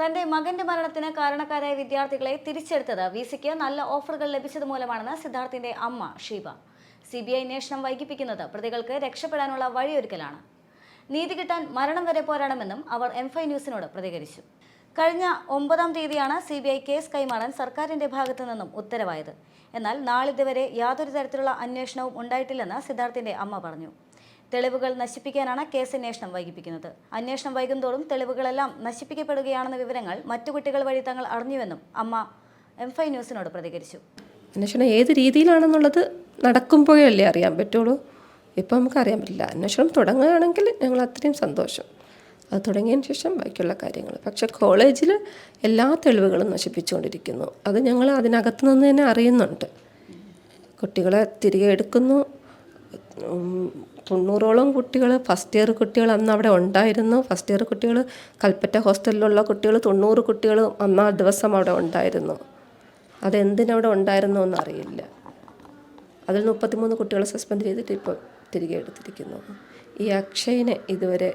തന്റെ മകന്റെ മരണത്തിന് കാരണക്കാരായ വിദ്യാർത്ഥികളെ തിരിച്ചെടുത്തത് വിസിക്ക് നല്ല ഓഫറുകൾ ലഭിച്ചത് മൂലമാണെന്ന് സിദ്ധാർത്ഥിന്റെ അമ്മ ഷീബ. CBI അന്വേഷണം വൈകിപ്പിക്കുന്നത് പ്രതികൾക്ക് രക്ഷപ്പെടാനുള്ള വഴിയൊരുക്കലാണ്. നീതി കിട്ടാൻ മരണം വരെ പോരാടുമെന്നും അവർ M5 ന്യൂസിനോട് പ്രതികരിച്ചു. കഴിഞ്ഞ 9-ാം തീയതിയാണ് CBI കേസ് കൈമാറാൻ സർക്കാരിന്റെ ഭാഗത്തു നിന്നും ഉത്തരവായത്. എന്നാൽ നാളിതുവരെ യാതൊരു തരത്തിലുള്ള അന്വേഷണവും ഉണ്ടായിട്ടില്ലെന്ന് സിദ്ധാർത്ഥിന്റെ അമ്മ പറഞ്ഞു. തെളിവുകൾ നശിപ്പിക്കാനാണ് കേസ് അന്വേഷണം വൈകിപ്പിക്കുന്നത്. അന്വേഷണം വൈകുന്തോറും തെളിവുകളെല്ലാം നശിപ്പിക്കപ്പെടുകയാണെന്ന വിവരങ്ങൾ മറ്റു കുട്ടികൾ വഴി തങ്ങൾ അറിഞ്ഞുവെന്നും അമ്മ M5 ന്യൂസിനോട് പ്രതികരിച്ചു. അന്വേഷണം ഏത് രീതിയിലാണെന്നുള്ളത് നടക്കുമ്പോഴല്ലേ അറിയാൻ പറ്റുള്ളൂ. ഇപ്പം നമുക്കറിയാൻ പറ്റില്ല. അന്വേഷണം തുടങ്ങുകയാണെങ്കിൽ ഞങ്ങൾ അത്രയും സന്തോഷം. അത് തുടങ്ങിയതിന് ശേഷം ബാക്കിയുള്ള കാര്യങ്ങൾ. പക്ഷേ കോളേജിൽ എല്ലാ തെളിവുകളും നശിപ്പിച്ചുകൊണ്ടിരിക്കുന്നു. അത് ഞങ്ങൾ അതിനകത്ത് നിന്ന് തന്നെ അറിയുന്നുണ്ട്. കുട്ടികളെ തിരികെ എടുക്കുന്നു. 90ഓളം കുട്ടികൾ ഫസ്റ്റ് ഇയർ കുട്ടികൾ അന്ന് അവിടെ ഉണ്ടായിരുന്നു. ഫസ്റ്റ് ഇയർ കുട്ടികൾ കൽപ്പറ്റ ഹോസ്റ്റലിലുള്ള കുട്ടികൾ 90 കുട്ടികൾ അന്ന് ആ ദിവസം അവിടെ ഉണ്ടായിരുന്നു. അതെന്തിനവിടെ ഉണ്ടായിരുന്നു എന്നറിയില്ല. അതിൽ 33 കുട്ടികളെ സസ്പെൻഡ് ചെയ്തിട്ട് ഇപ്പോൾ തിരികെ എടുത്തിരിക്കുന്നു. ഈ അക്ഷയനെ ഇതുവരെ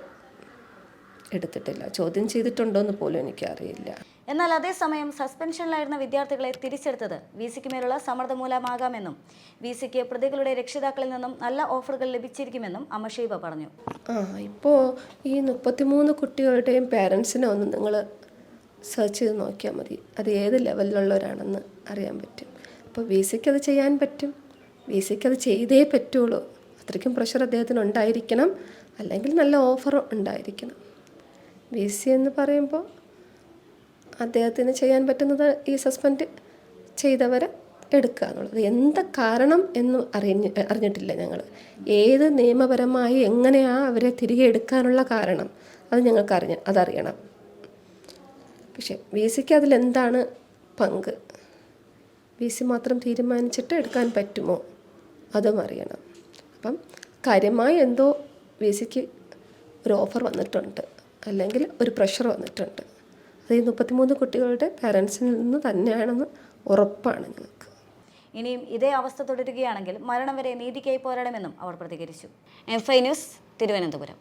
എടുത്തിട്ടില്ല. ചോദ്യം ചെയ്തിട്ടുണ്ടോ എന്ന് പോലും എനിക്കറിയില്ല. എന്നാൽ അതേസമയം സസ്പെൻഷനിലായിരുന്ന വിദ്യാർത്ഥികളെ തിരിച്ചെടുത്തത് വിസിക്ക് മേലുള്ള സമ്മർദ്ദം മൂലമാകാമെന്നും വിസിക്ക് പ്രതികളുടെ രക്ഷിതാക്കളിൽ നിന്നും നല്ല ഓഫറുകൾ ലഭിച്ചിരിക്കുമെന്നും അമ്മ ഷീബ പറഞ്ഞു. ഇപ്പോൾ ഈ 33 കുട്ടികളുടെയും പേരൻസിനെ ഒന്ന് നിങ്ങൾ സെർച്ച് ചെയ്ത് നോക്കിയാൽ മതി. അത് ഏത് ലെവലിലുള്ളവരാണെന്ന് അറിയാൻ പറ്റും. അപ്പോൾ വിസിക്ക് അത് ചെയ്യാൻ പറ്റും. വിസിക്ക് അത് ചെയ്തേ പറ്റുള്ളൂ. അത്രയ്ക്കും പ്രഷർ അദ്ദേഹത്തിന് ഉണ്ടായിരിക്കണം. അല്ലെങ്കിൽ നല്ല ഓഫർ ഉണ്ടായിരിക്കണം. VC എന്ന് പറയുമ്പോൾ അദ്ദേഹത്തിന് ചെയ്യാൻ പറ്റുന്നത് ഈ സസ്പെൻഡ് ചെയ്തവരെ എടുക്കുക എന്നുള്ളത്. എന്താ കാരണം എന്ന് അറിഞ്ഞിട്ടില്ല ഞങ്ങൾ. ഏത് നിയമപരമായി എങ്ങനെയാണ് അവരെ തിരികെ എടുക്കാനുള്ള കാരണം അത് ഞങ്ങൾക്ക് അതറിയണം. പക്ഷേ VCക്ക് അതിലെന്താണ് പങ്ക്? VC മാത്രം തീരുമാനിച്ചിട്ട് എടുക്കാൻ പറ്റുമോ അതും അറിയണം. അപ്പം കാര്യമായി എന്തോ VCക്ക് ഒരു ഓഫർ വന്നിട്ടുണ്ട്, അല്ലെങ്കിൽ ഒരു പ്രഷർ വന്നിട്ടുണ്ട്. അത് ഈ 33 കുട്ടികളുടെ പാരൻസിൽ നിന്ന് തന്നെയാണെന്ന് ഉറപ്പാണ് ഞങ്ങൾക്ക്. ഇനിയും ഇതേ അവസ്ഥ തുടരുകയാണെങ്കിൽ മരണം വരെ നീതിക്കായി പോരാടുമെന്നും അവർ പ്രതികരിച്ചു. M5 news, Thiruvananthapuram.